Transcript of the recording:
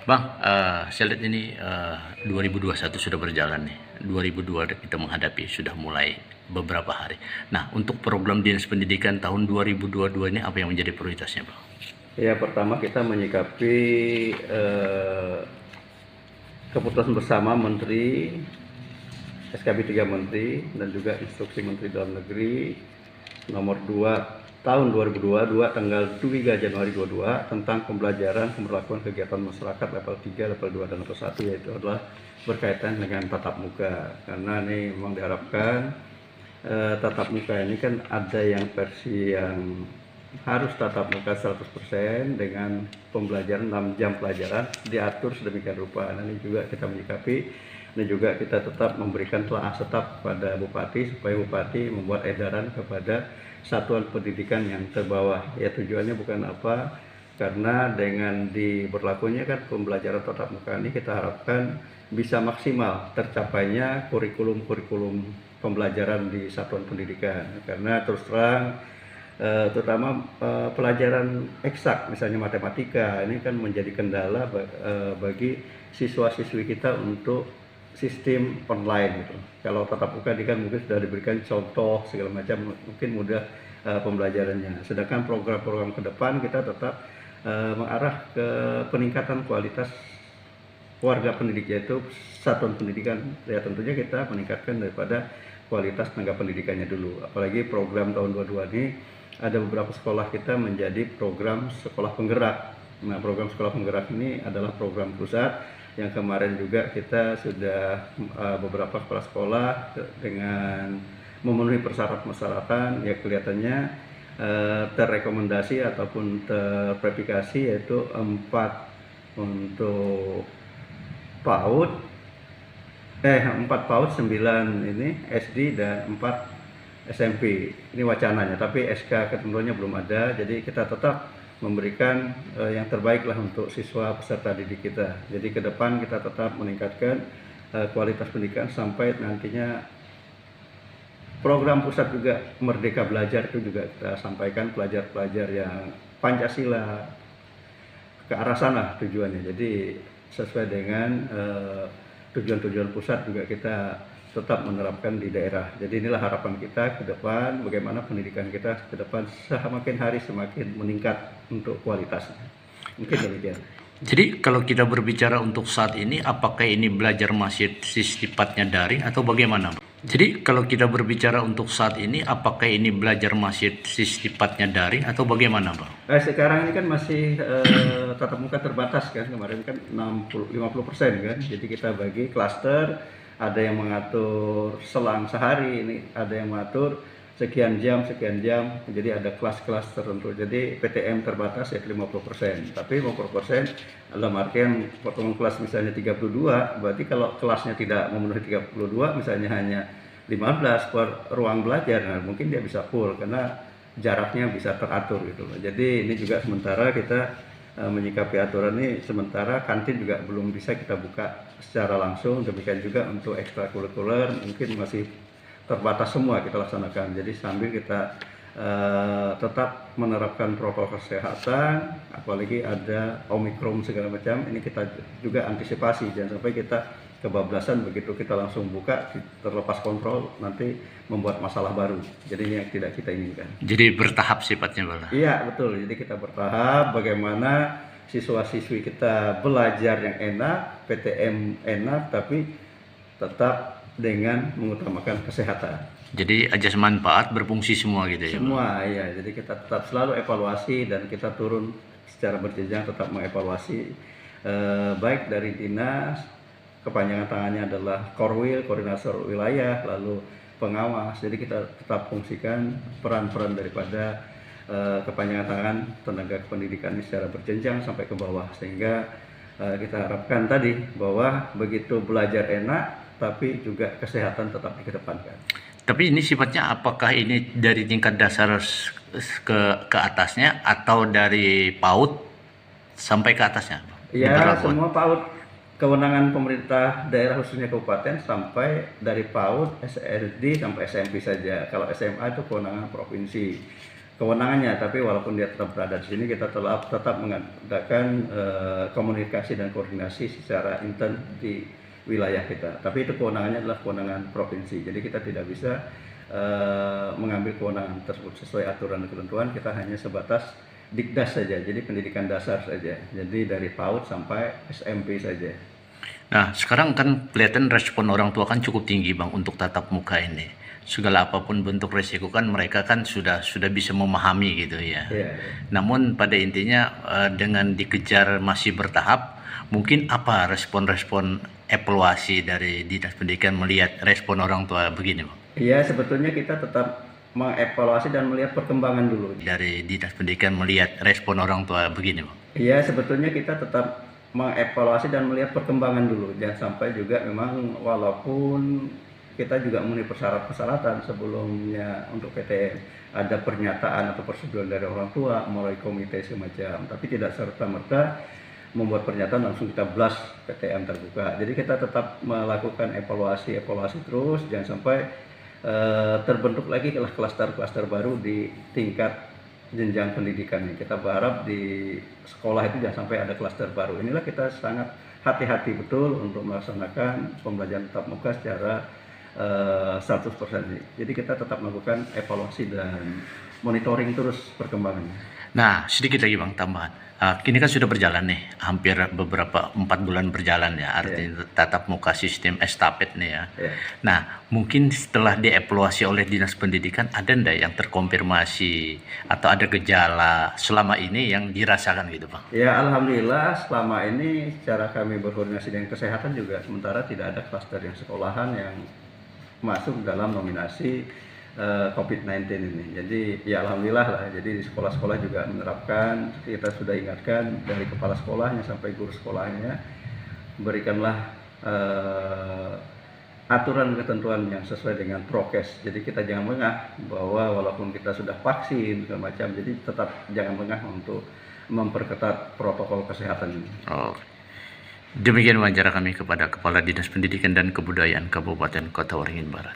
Bang, saya lihat ini 2021 sudah berjalan nih. 2002 kita menghadapi sudah mulai beberapa hari. Nah, untuk program Dinas Pendidikan tahun 2022 ini apa yang menjadi prioritasnya, Bang? Ya, pertama kita menyikapi keputusan bersama Menteri, SKB 3 Menteri dan juga Instruksi Menteri Dalam Negeri nomor 2 tahun 2022 tanggal 3 Januari 22 tentang pembelajaran pemberlakuan kegiatan masyarakat level 3, level 2 dan level 1, yaitu adalah berkaitan dengan tatap muka. Karena ini memang diharapkan tatap muka ini kan ada yang versi yang harus tatap muka 100% dengan pembelajaran 6 jam pelajaran diatur sedemikian rupa. Nah, ini juga kita menyikapi, dan juga kita tetap memberikan telaah tetap kepada Bupati supaya Bupati membuat edaran kepada satuan pendidikan yang terbawah. Ya, tujuannya bukan apa, karena dengan diberlakunya kan pembelajaran tatap muka ini kita harapkan bisa maksimal tercapainya kurikulum pembelajaran di satuan pendidikan. Karena terus terang terutama pelajaran eksak misalnya matematika ini kan menjadi kendala bagi siswa-siswi kita untuk sistem online gitu. Kalau tatap muka ini kan mungkin sudah diberikan contoh segala macam, mungkin mudah pembelajarannya. Sedangkan program-program ke depan kita tetap mengarah ke peningkatan kualitas warga pendidik, yaitu satuan pendidikan. Ya, tentunya kita meningkatkan daripada kualitas tenaga pendidikannya dulu. Apalagi program tahun 22 ini ada beberapa sekolah kita menjadi program sekolah penggerak. Nah, program sekolah penggerak ini adalah program pusat yang kemarin juga kita sudah beberapa kepala sekolah dengan memenuhi persyaratan ya kelihatannya terrekomendasi ataupun terverifikasi, yaitu 4 untuk PAUD, 4 PAUD, 9 ini SD dan 4 SMP. Ini wacananya, tapi SK ketentuannya belum ada. Jadi kita tetap memberikan yang terbaik lah untuk siswa peserta didik kita. Jadi ke depan kita tetap meningkatkan kualitas pendidikan sampai nantinya program pusat juga Merdeka Belajar itu juga kita sampaikan pelajar-pelajar yang Pancasila, ke arah sana tujuannya. Jadi sesuai dengan tujuan-tujuan pusat juga kita tetap menerapkan di daerah. Jadi inilah harapan kita ke depan, bagaimana pendidikan kita ke depan semakin hari semakin meningkat untuk kualitasnya. Mungkin demikian. Jadi kalau kita berbicara untuk saat ini, apakah ini belajar masih sifatnya daring atau bagaimana, Bang? Jadi kalau kita berbicara untuk saat ini, apakah ini belajar masih sifatnya daring atau bagaimana, Bang? Sekarang ini kan masih tatap muka terbatas kan, kemarin kan 50% kan. Jadi kita bagi klaster, ada yang mengatur selang sehari, ini ada yang mengatur sekian jam, jadi ada kelas-kelas tertentu. Jadi PTM terbatas ya 50%, tapi 50% dalam artian potongan kelas misalnya 32, berarti kalau kelasnya tidak memenuhi 32, misalnya hanya 15 per ruang belajar, nah mungkin dia bisa full karena jaraknya bisa teratur gitu loh. Jadi ini juga sementara kita menyikapi aturan ini, sementara kantin juga belum bisa kita buka secara langsung. Demikian juga untuk ekstrakurikuler mungkin masih terbatas semua kita laksanakan. Jadi sambil kita tetap menerapkan protokol kesehatan, apalagi ada Omikron segala macam, ini kita juga antisipasi jangan sampai kita kebablasan begitu kita langsung buka terlepas kontrol nanti membuat masalah baru. Jadi ini yang tidak kita inginkan. Jadi bertahap sifatnya, Bang? Iya, betul. Jadi kita bertahap bagaimana siswa-siswi kita belajar yang enak, PTM enak, tapi tetap dengan mengutamakan kesehatan. Jadi ajas manfaat berfungsi semua gitu ya, Bang? Semua, ya. Jadi kita tetap selalu evaluasi dan kita turun secara berjenjang tetap mengevaluasi baik dari dinas, kepanjangan tangannya adalah Korwil, koordinator wilayah, lalu pengawas. Jadi kita tetap fungsikan peran-peran daripada kepanjangan tangan tenaga pendidikan ini secara berjenjang sampai ke bawah, sehingga kita harapkan tadi bahwa begitu belajar enak tapi juga kesehatan tetap dikedepankan. Tapi ini sifatnya apakah ini dari tingkat dasar ke atasnya atau dari PAUD sampai ke atasnya? Ya, semua PAUD, kewenangan pemerintah daerah khususnya kabupaten, sampai dari PAUD, SD sampai SMP saja. Kalau SMA itu kewenangan provinsi. kewenangannya, tapi walaupun dia tetap berada di sini, kita tetap mengadakan komunikasi dan koordinasi secara intens di wilayah kita. Tapi itu kewenangannya adalah kewenangan provinsi, jadi kita tidak bisa mengambil kewenangan tersebut sesuai aturan dan ketentuan. Kita hanya sebatas Dikdas saja, jadi pendidikan dasar saja, jadi dari PAUD sampai SMP saja. Nah, sekarang kan kelihatan respon orang tua kan cukup tinggi Bang untuk tatap muka ini. Segala apapun bentuk resiko kan mereka kan sudah bisa memahami gitu ya. Iya. Namun pada intinya dengan dikejar masih bertahap, mungkin apa respon-respon evaluasi dari Dinas Pendidikan melihat respon orang tua begini Bang? Iya, sebetulnya kita tetap mengevaluasi dan melihat perkembangan dulu. Dari Dinas Pendidikan melihat respon orang tua begini Bang? Iya, sebetulnya kita tetap mengevaluasi dan melihat perkembangan dulu. Jangan sampai juga memang walaupun kita juga memenuhi persyaratan sebelumnya untuk PTM, ada pernyataan atau persetujuan dari orang tua melalui komite semacam, tapi tidak serta-merta membuat pernyataan langsung kita blast PTM terbuka. Jadi kita tetap melakukan evaluasi terus, jangan sampai terbentuk lagi klaster-klaster baru di tingkat jenjang pendidikan. Kita berharap di sekolah itu jangan sampai ada klaster baru. Inilah kita sangat hati-hati betul untuk melaksanakan pembelajaran tatap muka secara 100%. Jadi kita tetap melakukan evaluasi dan monitoring terus perkembangannya. Nah, sedikit lagi Bang tambahan. Kini kan sudah berjalan nih, hampir 4 bulan berjalan ya, artinya tatap muka sistem estafet nih ya. Yeah. Nah, mungkin setelah dievaluasi oleh Dinas Pendidikan, ada ndak yang terkonfirmasi atau ada gejala selama ini yang dirasakan gitu Bang? Ya, alhamdulillah selama ini secara kami berkoordinasi dengan kesehatan juga sementara tidak ada klaster yang sekolahan yang masuk dalam nominasi COVID-19 ini. Jadi ya alhamdulillah lah. Jadi di sekolah-sekolah juga menerapkan, kita sudah ingatkan dari kepala sekolahnya sampai guru sekolahnya, berikanlah aturan ketentuan yang sesuai dengan prokes. Jadi kita jangan lengah bahwa walaupun kita sudah vaksin segala macam, jadi tetap jangan lengah untuk memperketat protokol kesehatan ini. Oh. Demikian wawancara kami kepada Kepala Dinas Pendidikan dan Kebudayaan Kabupaten Kota Waringin Barat.